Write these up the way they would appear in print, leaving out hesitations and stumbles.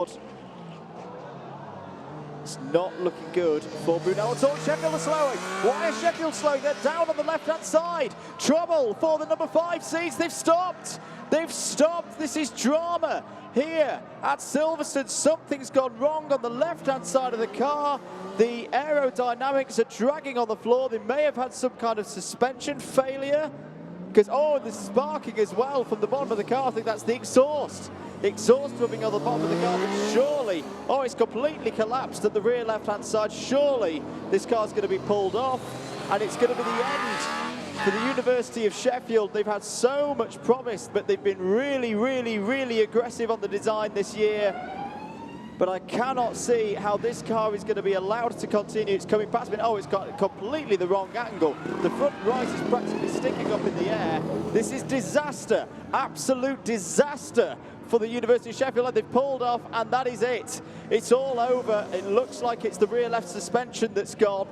It's not looking good for Brunel at all. Sheffield are slowing. Why are Sheffield slowing? They're down on the left-hand side. Trouble for the number 5 seeds. They've stopped. They've stopped. This is drama here at Silverstone. Something's gone wrong on the left-hand side of the car. The aerodynamics are dragging on the floor. They may have had some kind of suspension failure. Because, there's sparking as well from the bottom of the car. I think that's the exhaust. Exhaust rubbing on the bottom of the car, but surely, it's completely collapsed at the rear left-hand side. Surely this car's going to be pulled off, and it's going to be the end for the University of Sheffield. They've had so much promise, but they've been really aggressive on the design this year. But I cannot see how this car is going to be allowed to continue. It's coming past me. It's got completely the wrong angle. The front right is practically sticking up in the air. This is disaster, absolute disaster for the University of Sheffield. And they've pulled off, and that is it. It's all over. It looks like it's the rear left suspension that's gone.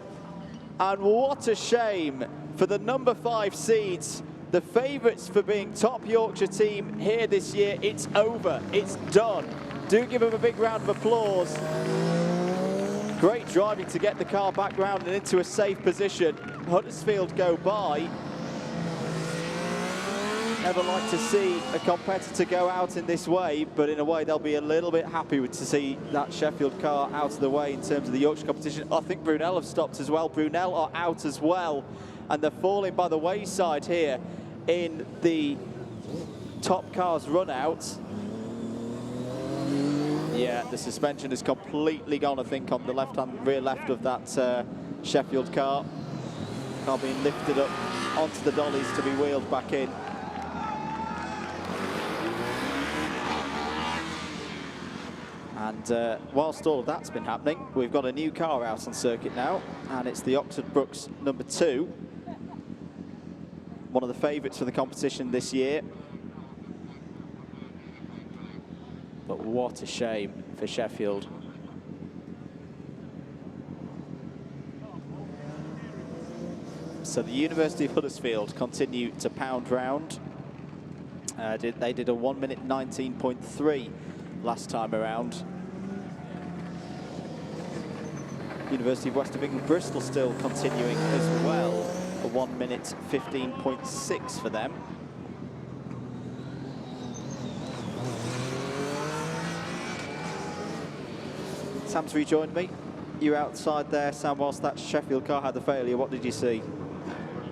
And what a shame for the number 5 seeds. The favourites for being top Yorkshire team here this year. It's over. It's done. Do give them a big round of applause. Great driving to get the car back round and into a safe position. Huddersfield go by. Never like to see a competitor go out in this way, but in a way they'll be a little bit happy to see that Sheffield car out of the way in terms of the Yorkshire competition. I think Brunel have stopped as well. Brunel are out as well, and they're falling by the wayside here in the top cars run out. Yeah, the suspension is completely gone, I think, on the rear left of that Sheffield car. Car being lifted up onto the dollies to be wheeled back in. And whilst all of that's been happening, we've got a new car out on circuit now, and it's the Oxford Brookes number 2. One of the favourites for the competition this year. But what a shame for Sheffield. So the University of Huddersfield continue to pound round. They did a 1 minute 19.3 last time around. University of West of England Bristol still continuing as well. A 1 minute 15.6 for them. Sam's rejoined me. You outside there, Sam, whilst that Sheffield car had the failure. What did you see?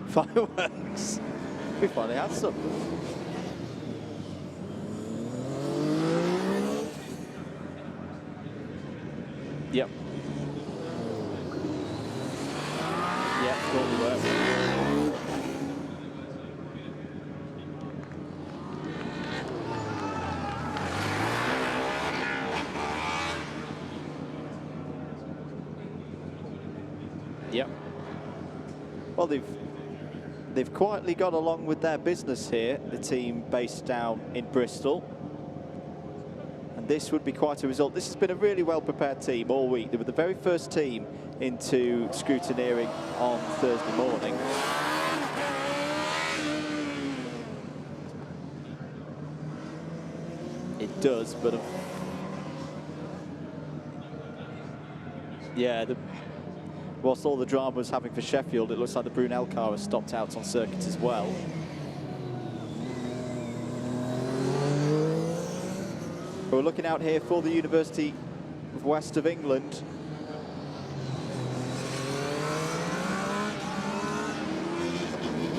Fireworks. We finally had some. Yep. Yep, totally worked. Yep. Well, they've quietly got along with their business here, the team based down in Bristol. And this would be quite a result. This has been a really well-prepared team all week. They were the very first team into scrutineering on Thursday morning. It does, but yeah, whilst all the drama was happening for Sheffield, it looks like the Brunel car has stopped out on circuit as well. We're looking out here for the University of West of England.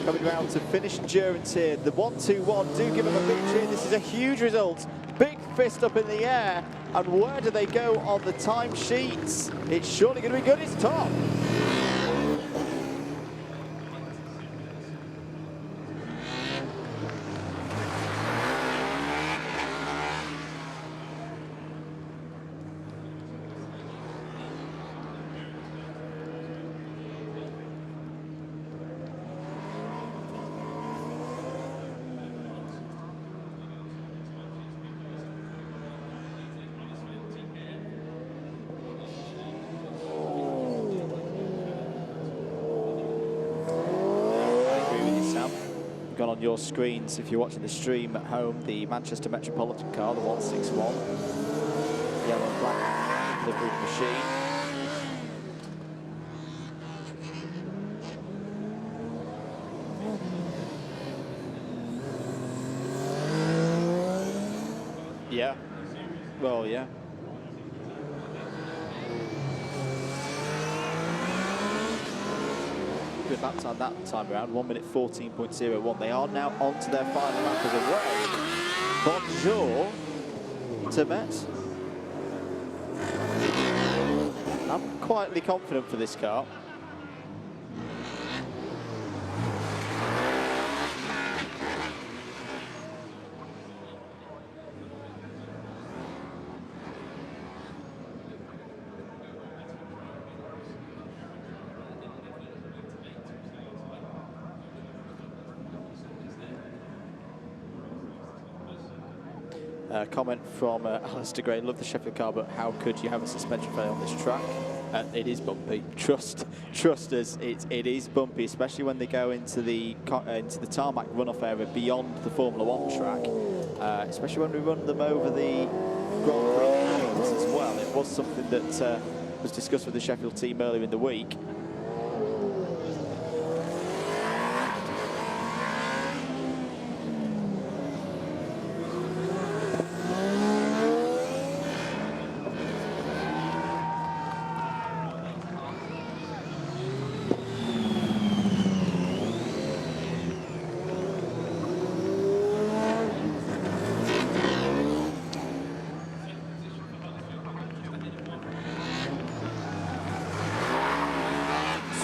Coming round to finish endurance here. The 1-2-1, do give them a big cheer. This is a huge result. Big fist up in the air. And where do they go on the timesheets? It's surely going to be good. It's top. Gone on your screens if you're watching the stream at home, the Manchester Metropolitan car, the 161. yellow and black livery machine. Yeah. Well, yeah. Good lap time that time around, 1 minute 14.01. They are now on to their final lap of the way. Bonjour to Metz. I'm quietly confident for this car. Comment from Alistair Gray, love the Sheffield car, but how could you have a suspension failure on this track? It is bumpy. Trust us, it is bumpy, especially when they go into the tarmac runoff area beyond the Formula One track. Especially when we run them over the Grand Prix as well. It was something that was discussed with the Sheffield team earlier in the week.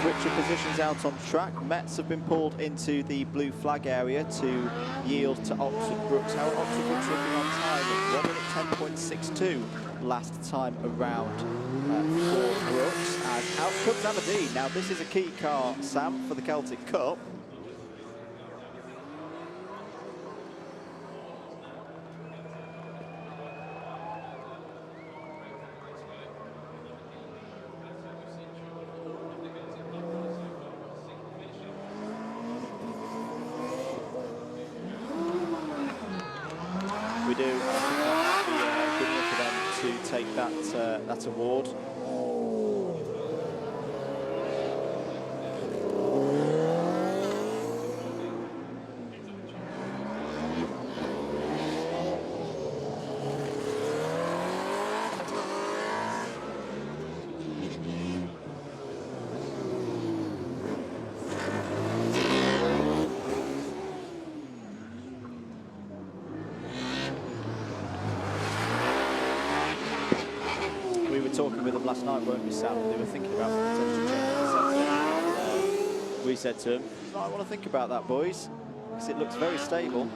Switcher positions out on track. Metz have been pulled into the blue flag area to yield to Oxford Brooks. How are Oxford Brooks looking on time? 1 minute 10.62 last time around for Brooks. And out comes Aberdeen. Now this is a key car, Sam, for the Celtic Cup. We do. I think that would be good enough for them to take that award. We were talking with them last night, weren't we, Sam? They were thinking about potential changes. We said to them, I want to think about that, boys, because it looks very stable.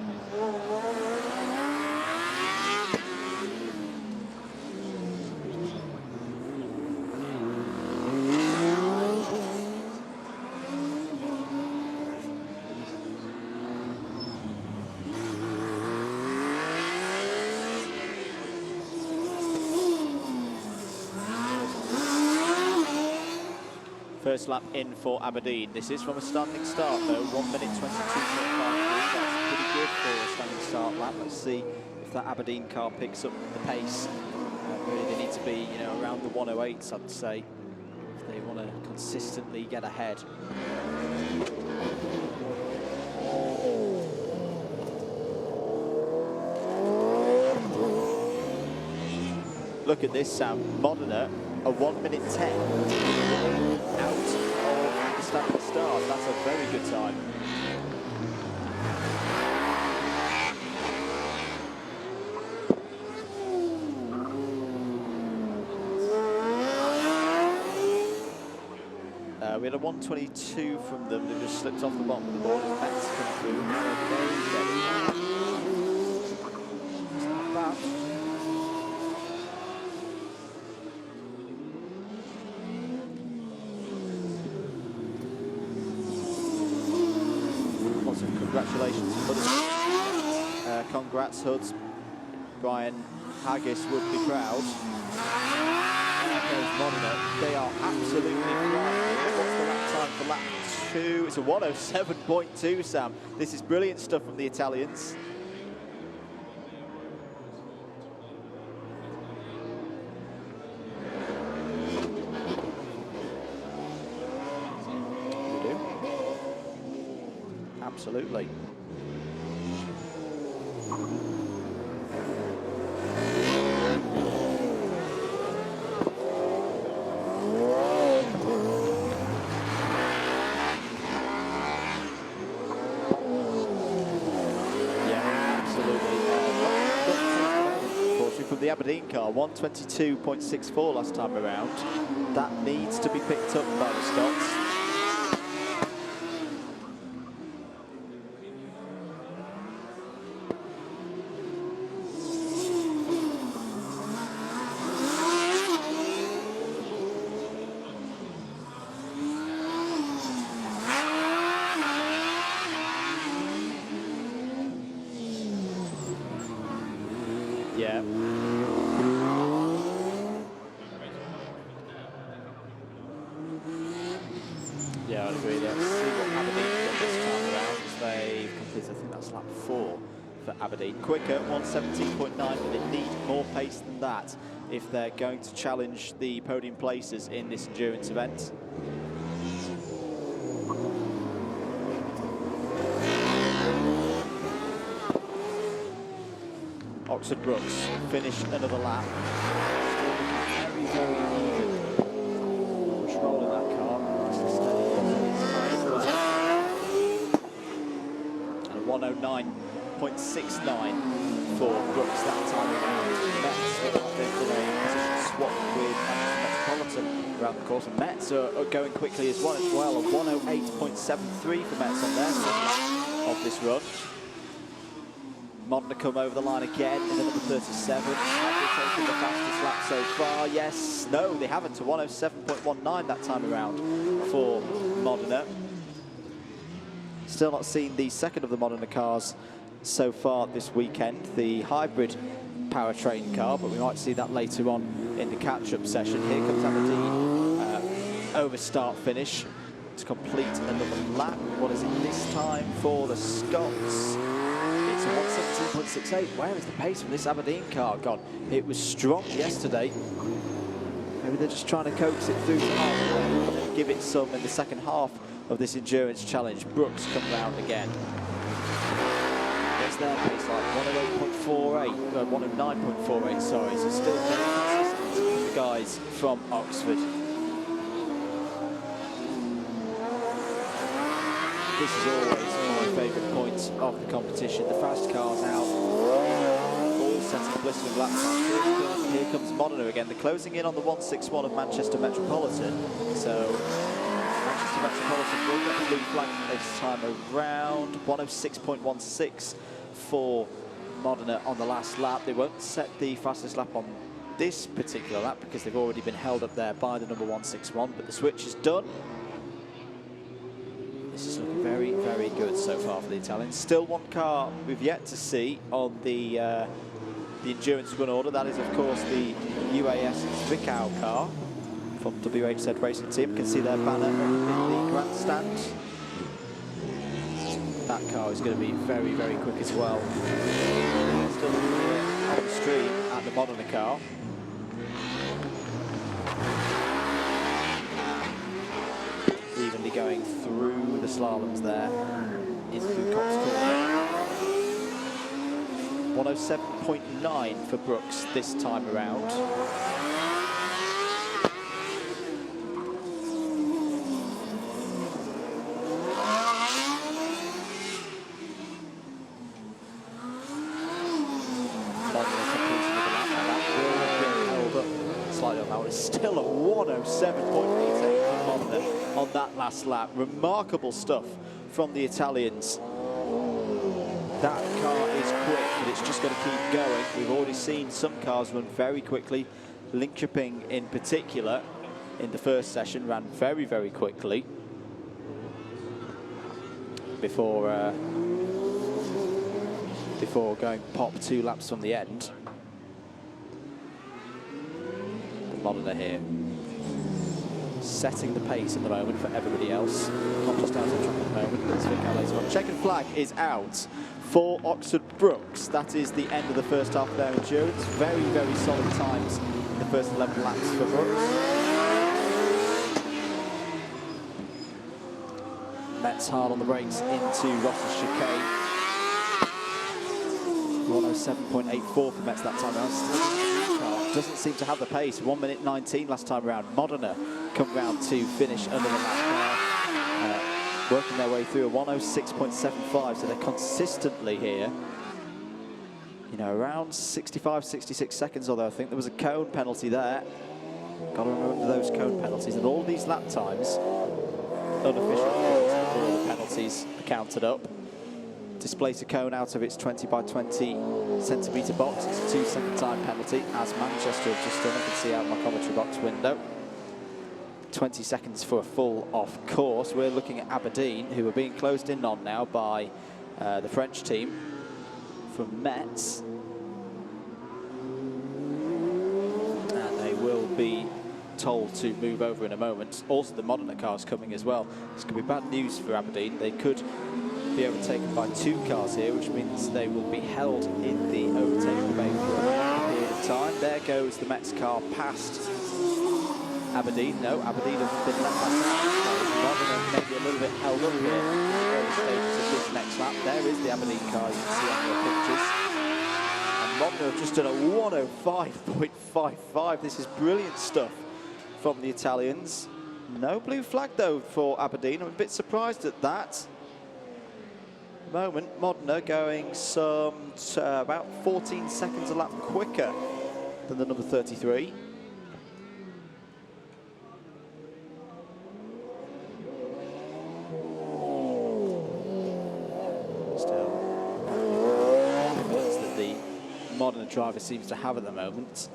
First lap in for Aberdeen. This is from a standing start though, 1 minute 22.5. That's pretty good for a standing start lap. Let's see if that Aberdeen car picks up the pace. Really they need to be, you know, around the 108s, I'd say, if they want to consistently get ahead. Look at this, Sam. Modena, a 1 minute 10. Out of the standing start. That's a very good time. We had a 122 from them that just slipped off the bottom of the board as Metz come through. It's not bad. Congratulations, Hudson. Congrats, Huds. Brian Haggis would be proud. Modena, they are absolutely flying. What's the lap time for lap 2? It's a 107.2, Sam. This is brilliant stuff from the Italians. absolutely. From the Aberdeen car, 122.64 last time around. That needs to be picked up by the Scots. Yeah. Yeah, I'd agree there. See what Aberdeen done this time around as they completed, I think that's lap 4 for Aberdeen. Quicker, 117.9, but they need more pace than that if they're going to challenge the podium places in this endurance event. Oxford Brookes finished another lap. Very, very even. Control in that car. And 109.69 for Brookes that time around. Metz did a position swap with Metropolitan around the course, and Metz are going quickly as well. A 108.73 for Metz on their second of this run. Modena come over the line again in the number 37. Have they taken the fastest lap so far? Yes. No, they haven't. To 107.19 that time around for Modena. Still not seen the second of the Modena cars so far this weekend, the hybrid powertrain car, but we might see that later on in the catch-up session. Here comes Aberdeen over start finish to complete another lap. What is it this time for the Scots? It's a 117.68. Where is the pace from this Aberdeen car gone? It was strong yesterday. Maybe they're just trying to coax it through to half, give it some in the second half of this endurance challenge. Brookes come round again. What's their pace like? 108.48, 109.48, sorry. So still very consistent with the guys from Oxford. This is always my favourite point of the competition. The fast cars out, all setting blistering lap times. Here comes Modena again. They're closing in on the 161 of Manchester Metropolitan. So Manchester Metropolitan will get the blue flag this time around. 106.16 for Modena on the last lap. They won't set the fastest lap on this particular lap because they've already been held up there by the number 161, but the switch is done. This is looking very, very good so far for the Italians. Still one car we've yet to see on the endurance run order. That is, of course, the UAS Zwickau car from WHZ Racing Team. You can see their banner in the grandstand. That car is going to be very, very quick as well. Still looking here on the stream at the Modena car. Evenly going through the slaloms there into Cox Corner. 107.9 for Brookes this time around. Slightly on that one. It's still a 107.88 for Modena on that last lap. Remarkable stuff from the Italians. That car is quick, but it's just going to keep going. We've already seen some cars run very quickly. Linköping in particular, in the first session, ran very, very quickly before going pop 2 laps from the end. Modena here, setting the pace at the moment for everybody else. Not just out of track at the moment, let's think how later on. Checkered flag is out for Oxford Brookes. That is the end of the first half of their endurance. Very, very solid times in the first 11 laps for Brookes. Metz hard on the brakes into Ross's chicane. 107.84 for Metz that time around. Doesn't seem to have the pace. 1 minute 19 last time around. Modena come round to finish under the lap car, working their way through a 106.75, so they're consistently here. You know, around 65, 66 seconds, although I think there was a cone penalty there. Got to remember those cone penalties, and all these lap times, unofficial before the penalties are counted up. Displace a cone out of its 20 by 20 centimetre box. It's a 2-second time penalty, as Manchester have just done. I can see out my commentary box window. 20 seconds for a full off course. We're looking at Aberdeen, who are being closed in on now by the French team from Metz. And they will be told to move over in a moment. Also, the Modena car's coming as well. This could be bad news for Aberdeen. They could be overtaken by 2 cars here, which means they will be held in the overtaking bay for a period of time. There goes the Metz car past Aberdeen. No, Aberdeen have been left behind. Modena maybe a little bit held up here in the early stages of this next lap. There is the Aberdeen car you can see on your pictures. And Modena have just done a 105.55. This is brilliant stuff from the Italians. No blue flag though for Aberdeen. I'm a bit surprised at that. Moment, Modena going some about 14 seconds a lap quicker than the number 33. Still, that the Modena driver seems to have at the moment.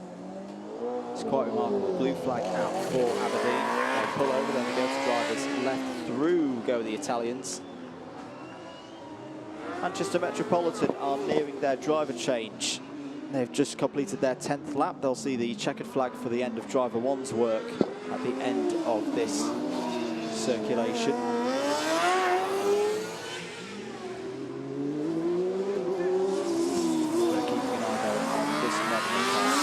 It's quite remarkable. Blue flag out for Aberdeen. They pull over, then they go to drivers left through go the Italians. Manchester Metropolitan are nearing their driver change. They've just completed their 10th lap. They'll see the checkered flag for the end of driver one's work at the end of this circulation. We're keeping an eye on this Modena car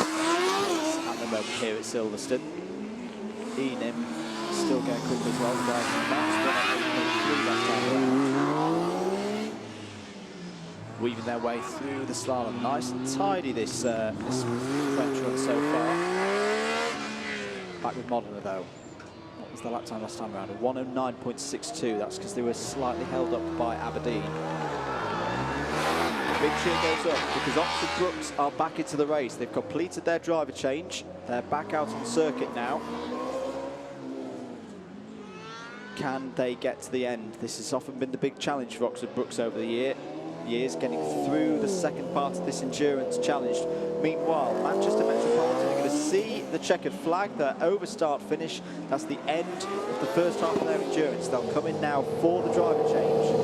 at the moment here at Silverstone. Enim still going quickly as well. Last time around. Weaving their way through the slalom. Nice and tidy this this French run so far. Back with Modena though. What was the lap time last time around? A 109.62. That's because they were slightly held up by Aberdeen. The big cheer goes up because Oxford Brookes are back into the race. They've completed their driver change. They're back out on circuit now. Can they get to the end? This has often been the big challenge for Oxford Brookes over the years, getting through the second part of this endurance challenge. Meanwhile, Manchester Metropolitan are going to see the checkered flag, their overstart finish. That's the end of the first half of their endurance. They'll come in now for the driver change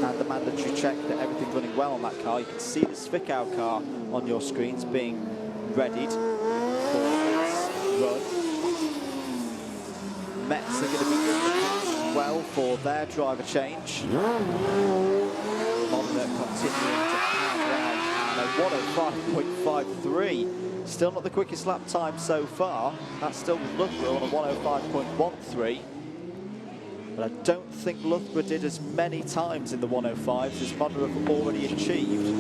and the mandatory check that everything's running well on that car. You can see the Zwickau car on your screens being readied for its run. Metz are going to be in the pits as well for their driver change. Modena continuing to pound around at a 105.53. Still not the quickest lap time so far. That's still Loughborough on a 105.13. But I don't think Loughborough did as many times in the 105s as Modena have already achieved.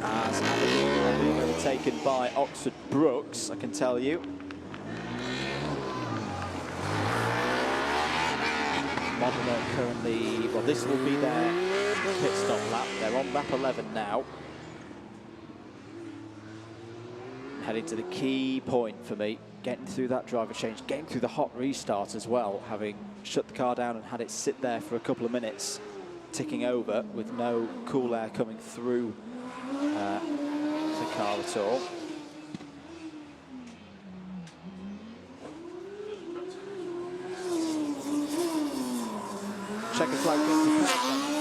As Aberdeen are being overtaken by Oxford Brookes, I can tell you. Modena currently, well, this will be their pit stop lap. They're on lap 11 now. Heading to the key point for me, getting through that driver change, getting through the hot restart as well, having shut the car down and had it sit there for a couple of minutes, ticking over with no cool air coming through the car at all. Checkered flag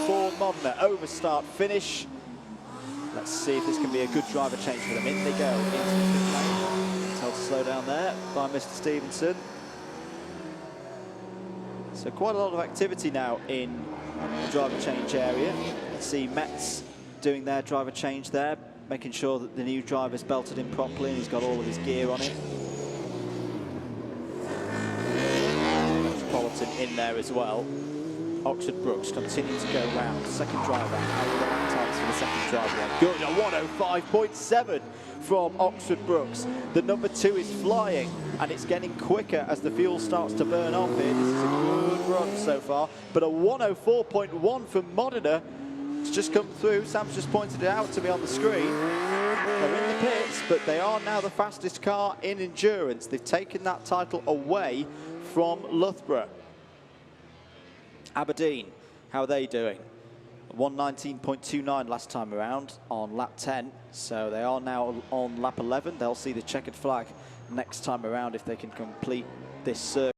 for Modena, overstart finish. Let's see if this can be a good driver change for them. In they go into the pit lane. Told to slow down there by Mr. Stevenson. So quite a lot of activity now in the driver change area. Let's see Metz doing their driver change there, making sure that the new driver's belted in properly and he's got all of his gear on it. Hamilton in there as well. Oxford Brookes continue to go round. Second drive round. How are the lap times for the second drive round? Good, a 105.7 from Oxford Brookes. The number 2 is flying, and it's getting quicker as the fuel starts to burn off here. This is a good run so far, but a 104.1 from Modena. It's just come through. Sam's just pointed it out to me on the screen. They're in the pits, but they are now the fastest car in endurance. They've taken that title away from Loughborough. Aberdeen, how are they doing? 119.29 last time around on lap 10, so they are now on lap 11. They'll see the checkered flag next time around if they can complete this circuit.